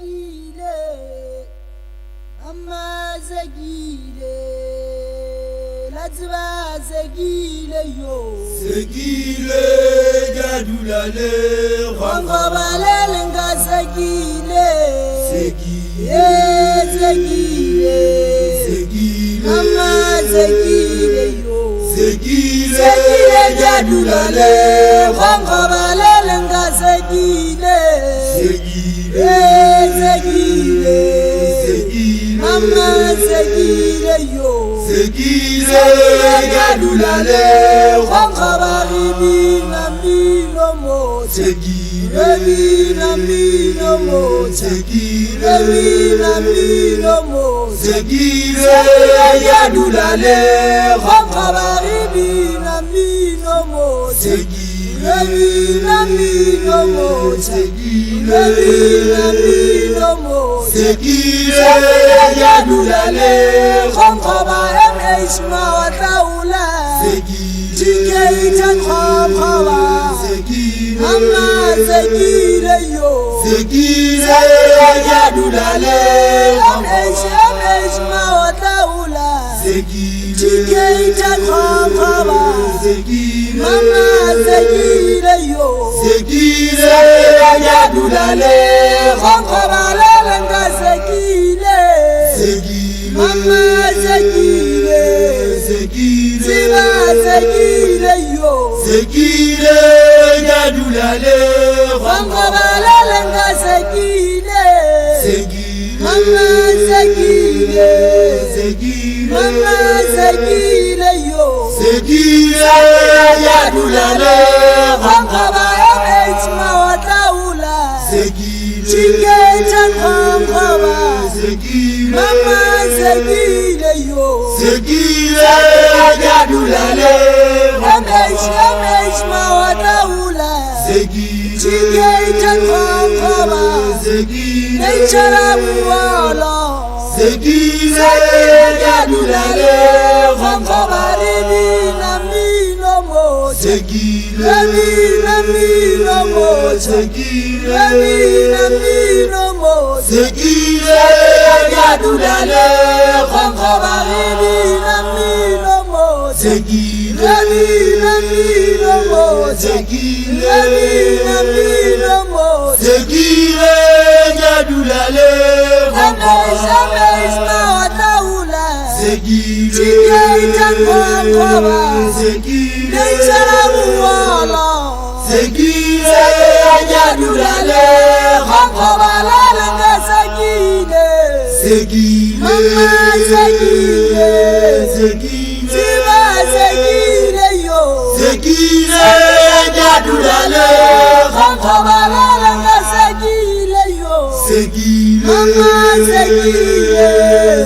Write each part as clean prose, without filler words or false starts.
Zegile, Amma Zegile, Lazwa Zegile yo. Zegile, Gadulale, Wangobale lenga Zegile, Zegile, Zegile, Zegile, Amma Zegile yo. Zegile, Gadulale, Wangobale lenga Zegile, Zegile, Zegile, Zegile, Amma Zegile yo. Zegile, Gadulale, Wangobale bina mino mo. Zegile, Bina mino mo. Zegile, Bina mino mo. Zegile, Gadulale, Wangobale bina mino mo. Zegile, Bina mino mo. Zegile, Bina mino mo. Zegile, Gadulale, Wangobale meshma wataula. Zegile, Tikeitan khaba. Zegile, Amma Zegile yo. Zegile, Gadulale, Meshma wataula. Zegile, Tikeitan khaba. Zegile, Amma Zegile yo. Zegile, Gadulale, Wangobale lenga Zegile. Zegile, Amma Zegile. Zegile, Ziba Zegile yo. Zegile, Gadulale, Wangobale lenga Zegile. Zegile, Amma Zegile. Zegile, Amma Zegile yo. Zegile, Gadulale, Wangobale meshma wataula. Zegile, Tikeitan khaba. Zegile, Amma Zegile yo. Zegile, Gadulale, Meshma wataula. Zegile, Tikeitan khaba. Zegile, Necharabuala. Zegile, Gadulale, Wangobale bina mino mo. Zegile, Bina mino mo. Zegile, Bina mino mo. Zegile, Gadulale, Wangobale bina mino mo. Zegile, Bina mino mo. Zegile, Bina mino mo. Zegile, Gadulale, Meshma wataula. Zegile, Tikeitan khaba. Zegile, Necharabuala. Zegile, Gadulale, Wangobale lenga Zegile. Zegile, Amma Zegile. Zegile, Ziba Zegile yo. Zegile, Gadulale, Wangobale lenga Zegile yo. Zegile, Amma Zegile.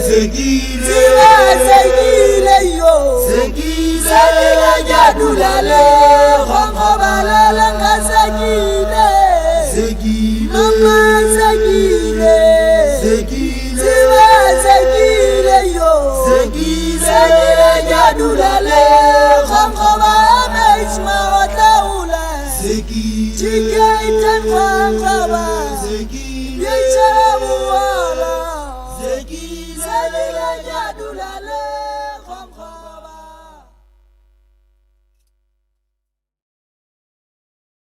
Zegile, Ziba Zegile yo. Zegile, Gadulale. Wangobale lenga Zegile. Zegile, Amma Zegile. Zegile, Ziba Zegile yo. Zegile, Gadulale. Wangobale meshma wataula. Zegile, Tikeitan khaba. Zegile, Necharabuala.